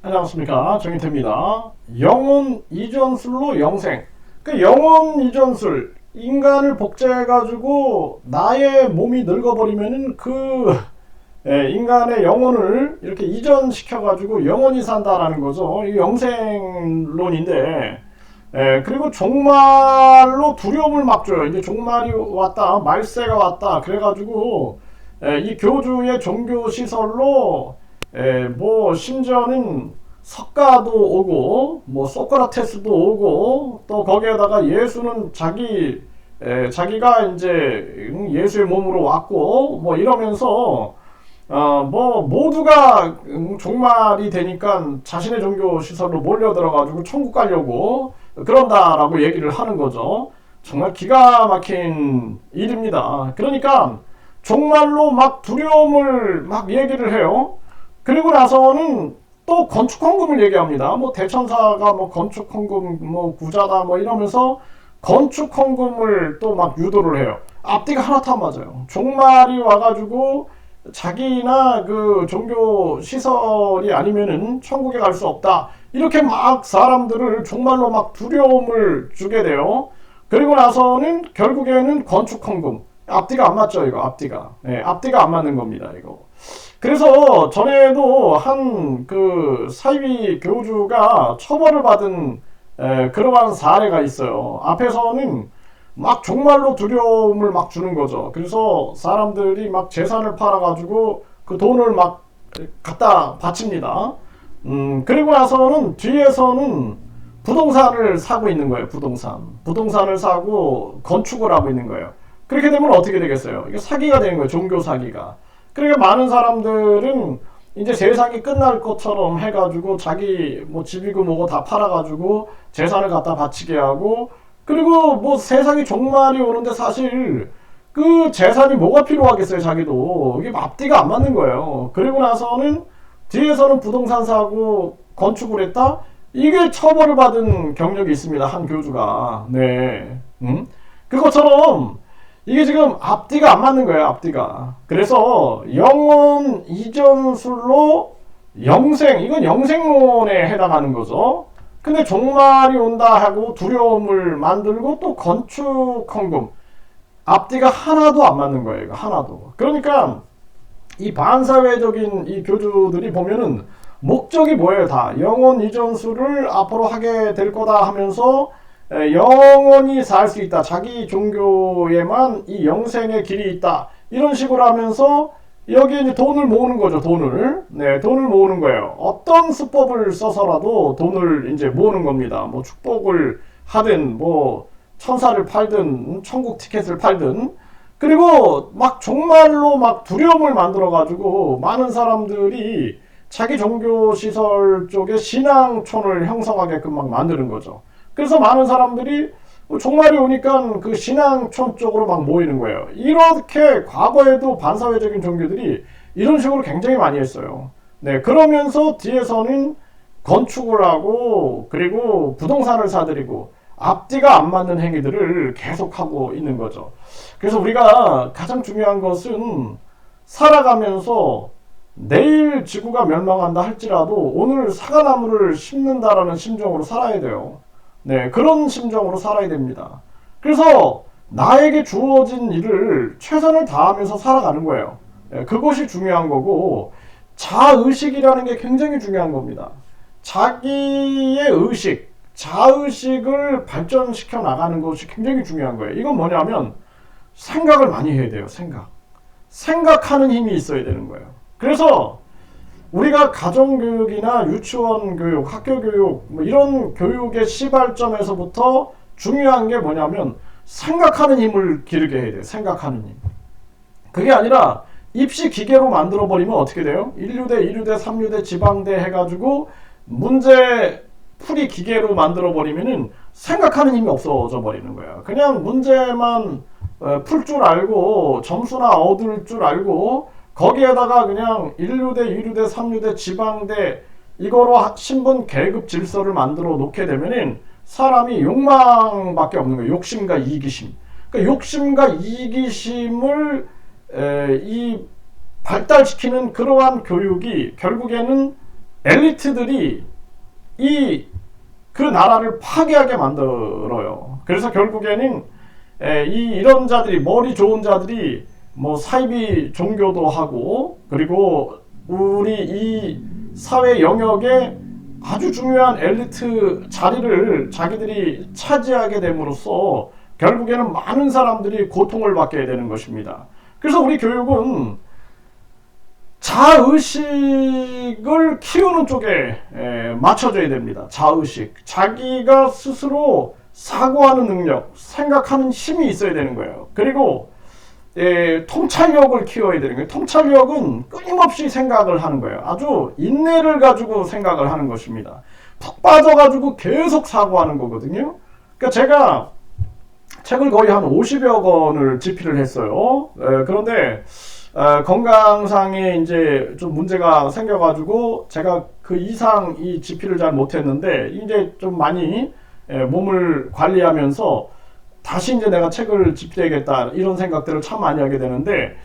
안녕하십니까, 정인태입니다. 영혼 이전술로 영생. 그 영혼 이전술, 인간을 복제해가지고 나의 몸이 늙어버리면은 인간의 영혼을 이렇게 이전시켜가지고 영원히 산다라는 거죠. 이 영생론인데, 그리고 종말로 두려움을 막 줘요. 이제 종말이 왔다, 말세가 왔다. 그래가지고 이 교주의 종교 시설로 뭐 심지어는 석가도 오고 뭐 소크라테스도 오고 또 거기에다가 예수는 자기가 이제 예수의 몸으로 왔고 뭐 이러면서 뭐 모두가 종말이 되니까 자신의 종교 시설로 몰려들어가지고 천국 가려고 그런다라고 얘기를 하는 거죠. 정말 기가 막힌 일입니다. 그러니까 정말로 막 두려움을 막 얘기를 해요. 그리고 나서는 또 건축 헌금을 얘기합니다. 뭐 대천사가 뭐 건축 헌금 뭐 구자다 뭐 이러면서 건축 헌금을 또 막 유도를 해요. 앞뒤가 하나도 안 맞아요. 종말이 와가지고 자기나 그 종교 시설이 아니면은 천국에 갈 수 없다. 이렇게 막 사람들을 정말로 막 두려움을 주게 돼요. 그리고 나서는 결국에는 건축 헌금. 앞뒤가 안 맞죠, 이거 앞뒤가. 앞뒤가 안 맞는 겁니다, 이거. 그래서 전에도 한 그 사이비 교주가 처벌을 받은 그러한 사례가 있어요. 앞에서는 막 정말로 두려움을 막 주는 거죠. 그래서 사람들이 막 재산을 팔아가지고 그 돈을 막 갖다 바칩니다. 그리고 나서는 뒤에서는 부동산을 사고 있는 거예요. 부동산을 사고 건축을 하고 있는 거예요. 그렇게 되면 어떻게 되겠어요? 이게 사기가 되는 거예요. 종교 사기가. 그러니까 많은 사람들은 이제 세상이 끝날 것처럼 해가지고 자기 뭐 집이고 뭐고 다 팔아가지고 재산을 갖다 바치게 하고 그리고 뭐 세상이 종말이 오는데 사실 그 재산이 뭐가 필요하겠어요, 자기도. 이게 앞뒤가 안 맞는 거예요. 그리고 나서는 뒤에서는 부동산 사고 건축을 했다? 이게 처벌을 받은 경력이 있습니다, 한 교주가. 네. 그것처럼 이게 지금 앞뒤가 안 맞는 거예요, 앞뒤가. 그래서 영혼 이전술로 영생, 이건 영생론에 해당하는 거죠. 근데 종말이 온다 하고 두려움을 만들고 또 건축 헌금. 앞뒤가 하나도 안 맞는 거예요, 이거 하나도. 그러니까 이 반사회적인 이 교주들이 보면은 목적이 뭐예요, 다. 영혼 이전술을 앞으로 하게 될 거다 하면서 영원히 살 수 있다. 자기 종교에만 이 영생의 길이 있다. 이런 식으로 하면서 여기에 이제 돈을 모으는 거죠. 돈을 모으는 거예요. 어떤 수법을 써서라도 돈을 이제 모으는 겁니다. 뭐 축복을 하든 뭐 천사를 팔든 천국 티켓을 팔든 그리고 막 정말로 막 두려움을 만들어 가지고 많은 사람들이 자기 종교 시설 쪽에 신앙촌을 형성하게끔 막 만드는 거죠. 그래서 많은 사람들이 종말이 오니까 그 신앙촌 쪽으로 막 모이는 거예요. 이렇게 과거에도 반사회적인 종교들이 이런 식으로 굉장히 많이 했어요. 네, 그러면서 뒤에서는 건축을 하고 그리고 부동산을 사들이고 앞뒤가 안 맞는 행위들을 계속하고 있는 거죠. 그래서 우리가 가장 중요한 것은 살아가면서 내일 지구가 멸망한다 할지라도 오늘 사과나무를 심는다라는 심정으로 살아야 돼요. 네, 그런 심정으로 살아야 됩니다. 그래서 나에게 주어진 일을 최선을 다하면서 살아가는 거예요. 네, 그것이 중요한 거고 자의식이라는 게 굉장히 중요한 겁니다. 자기의 의식, 자의식을 발전시켜 나가는 것이 굉장히 중요한 거예요. 이건 뭐냐면 생각을 많이 해야 돼요. 생각하는 힘이 있어야 되는 거예요. 그래서 우리가 가정교육이나 유치원 교육, 학교 교육 뭐 이런 교육의 시발점에서부터 중요한 게 뭐냐면 생각하는 힘을 기르게 해야 돼요. 생각하는 힘. 그게 아니라 입시 기계로 만들어 버리면 어떻게 돼요? 1류대, 2류대, 3류대, 지방대 해가지고 문제 풀이 기계로 만들어 버리면은 생각하는 힘이 없어져 버리는 거예요. 그냥 문제만 풀 줄 알고 점수나 얻을 줄 알고 거기에다가 그냥 1류대, 2류대, 3류대, 지방대 이거로 신분 계급 질서를 만들어 놓게 되면은 사람이 욕망밖에 없는 거예요. 욕심과 이기심. 그러니까 욕심과 이기심을 이 발달시키는 그러한 교육이 결국에는 엘리트들이 그 나라를 파괴하게 만들어요. 그래서 결국에는 이런 자들이, 머리 좋은 자들이 뭐 사이비 종교도 하고, 그리고 우리 이 사회 영역에 아주 중요한 엘리트 자리를 자기들이 차지하게 됨으로써 결국에는 많은 사람들이 고통을 받게 되는 것입니다. 그래서 우리 교육은 자의식을 키우는 쪽에 맞춰줘야 됩니다. 자의식. 자기가 스스로 사고하는 능력, 생각하는 힘이 있어야 되는 거예요. 그리고 통찰력을 키워야 되는 거예요. 통찰력은 끊임없이 생각을 하는 거예요. 아주 인내를 가지고 생각을 하는 것입니다. 푹 빠져가지고 계속 사고하는 거거든요. 그러니까 제가 책을 거의 한 50여 권을 집필을 했어요. 그런데 건강상에 이제 좀 문제가 생겨가지고 제가 그 이상 이 집필을 잘 못했는데, 이제 좀 많이 몸을 관리하면서 다시 이제 내가 책을 집필해야겠다 이런 생각들을 참 많이 하게 되는데,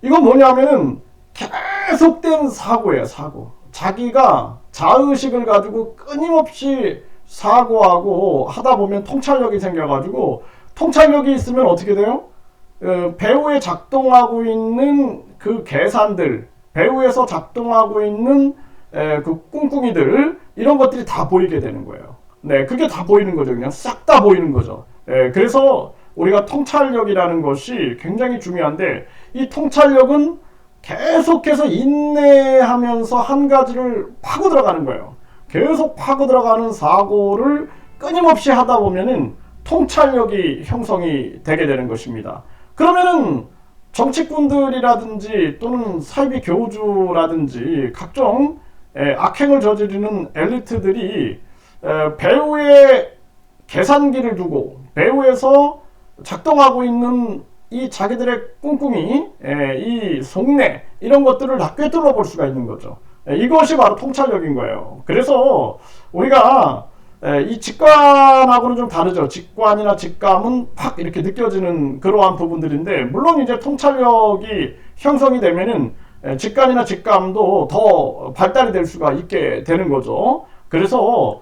이건 뭐냐면은 계속된 사고예요. 사고. 자기가 자의식을 가지고 끊임없이 사고하고 하다 보면 통찰력이 생겨가지고, 통찰력이 있으면 어떻게 돼요? 배후에 작동하고 있는 그 계산들, 배후에서 작동하고 있는 그 꿍꿍이들, 이런 것들이 다 보이게 되는 거예요. 네, 그게 다 보이는 거죠. 그냥 싹 다 보이는 거죠. 그래서 우리가 통찰력이라는 것이 굉장히 중요한데, 이 통찰력은 계속해서 인내하면서 한 가지를 파고 들어가는 거예요. 계속 파고 들어가는 사고를 끊임없이 하다 보면은 통찰력이 형성이 되게 되는 것입니다. 그러면은 정치꾼들이라든지 또는 사이비 교주라든지 각종 악행을 저지르는 엘리트들이 배후에 계산기를 두고 배후에서 작동하고 있는 이 자기들의 꿍꿍이, 이 속내, 이런 것들을 다 꿰뚫어 볼 수가 있는 거죠. 이것이 바로 통찰력인 거예요. 그래서 우리가 이 직관하고는 좀 다르죠. 직관이나 직감은 팍 이렇게 느껴지는 그러한 부분들인데, 물론 이제 통찰력이 형성이 되면은 직관이나 직감도 더 발달이 될 수가 있게 되는 거죠. 그래서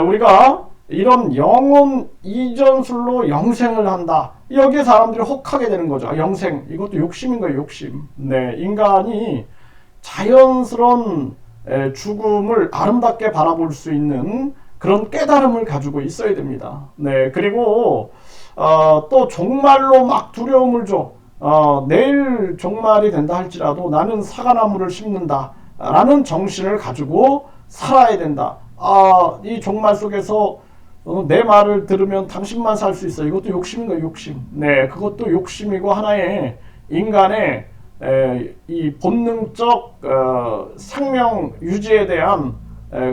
우리가 이런 영혼 이전술로 영생을 한다, 여기에 사람들이 혹하게 되는 거죠. 영생, 이것도 욕심인 거예요. 욕심. 네, 인간이 자연스러운 죽음을 아름답게 바라볼 수 있는 그런 깨달음을 가지고 있어야 됩니다. 네, 그리고 또 종말로 막 두려움을 줘. 내일 종말이 된다 할지라도 나는 사과나무를 심는다 라는 정신을 가지고 살아야 된다. 이 종말 속에서 내 말을 들으면 당신만 살 수 있어. 이것도 욕심인 거예요. 욕심. 네, 그것도 욕심이고 하나의 인간의 이 본능적 생명 유지에 대한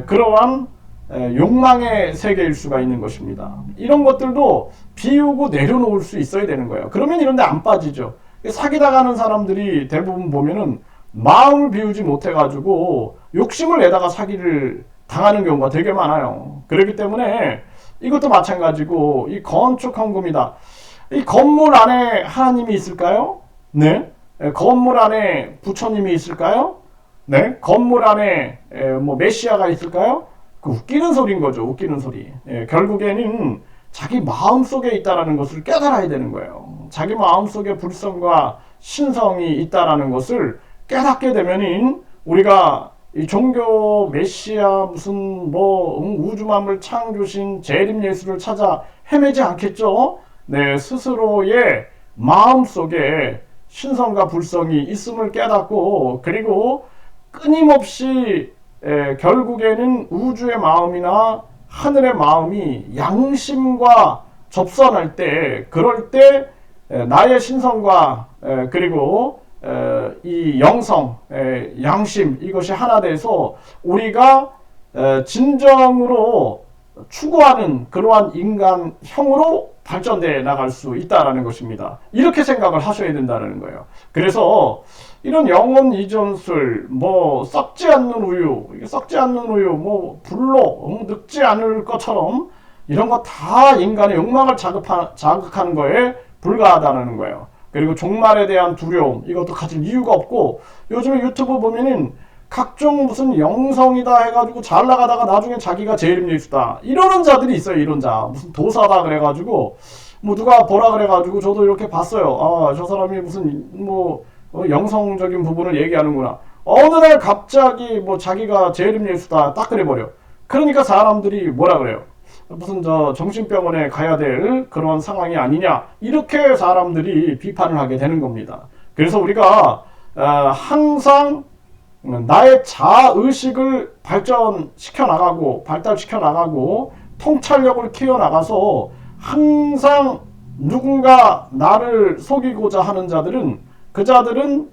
그러한 욕망의 세계일 수가 있는 것입니다. 이런 것들도 비우고 내려놓을 수 있어야 되는 거예요. 그러면 이런 데 안 빠지죠. 사기당하는 사람들이 대부분 보면은 마음을 비우지 못해가지고 욕심을 내다가 사기를 당하는 경우가 되게 많아요. 그렇기 때문에 이것도 마찬가지고, 이 건축 헌금이다. 이 건물 안에 하나님이 있을까요? 네. 건물 안에 부처님이 있을까요? 네. 건물 안에 뭐 메시아가 있을까요? 그 웃기는 소리인 거죠. 웃기는 소리. 결국에는 자기 마음속에 있다라는 것을 깨달아야 되는 거예요. 자기 마음속에 불성과 신성이 있다라는 것을 깨닫게 되면은 우리가 이 종교 메시아 무슨 뭐 우주만물 창조신 재림 예수를 찾아 헤매지 않겠죠. 네, 스스로의 마음속에 신성과 불성이 있음을 깨닫고, 그리고 끊임없이 결국에는 우주의 마음이나 하늘의 마음이 양심과 접선할 때, 그럴 때 나의 신성과 그리고 이 영성, 양심, 이것이 하나 돼서 우리가 진정으로 추구하는 그러한 인간형으로 발전돼 나갈 수 있다라는 것입니다. 이렇게 생각을 하셔야 된다는 거예요. 그래서 이런 영혼 이전술, 뭐 썩지 않는 우유, 썩지 않는 우유, 뭐 불로 늙지 않을 것처럼 이런 거 다 인간의 욕망을 자극하는 거에 불과하다는 거예요. 그리고 종말에 대한 두려움, 이것도 가질 이유가 없고, 요즘에 유튜브 보면은 각종 무슨 영성이다 해가지고 잘 나가다가 나중에 자기가 제일 예수다 이러는 자들이 있어요. 이런 자 무슨 도사다 그래가지고 뭐 누가 보라 그래가지고 저도 이렇게 봤어요. 아, 저 사람이 무슨 뭐 영성적인 부분을 얘기하는구나. 어느 날 갑자기 뭐 자기가 제일 예수다 딱 그래버려. 그러니까 사람들이 뭐라 그래요? 무슨 저 정신병원에 가야 될 그런 상황이 아니냐 이렇게 사람들이 비판을 하게 되는 겁니다. 그래서 우리가 항상 나의 자의식을 발전시켜 나가고 발달시켜 나가고 통찰력을 키워 나가서 항상 누군가 나를 속이고자 하는 자들은 그 자들은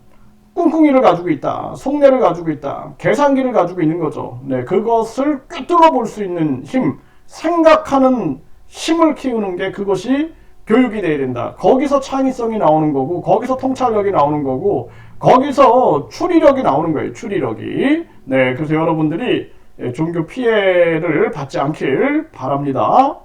꿍꿍이를 가지고 있다. 속내를 가지고 있다. 계산기를 가지고 있는 거죠. 네, 그것을 꿰뚫어 볼 수 있는 힘, 생각하는 힘을 키우는 게 그것이 교육이 돼야 된다. 거기서 창의성이 나오는 거고, 거기서 통찰력이 나오는 거고, 거기서 추리력이 나오는 거예요. 추리력이. 네, 그래서 여러분들이 종교 피해를 받지 않길 바랍니다.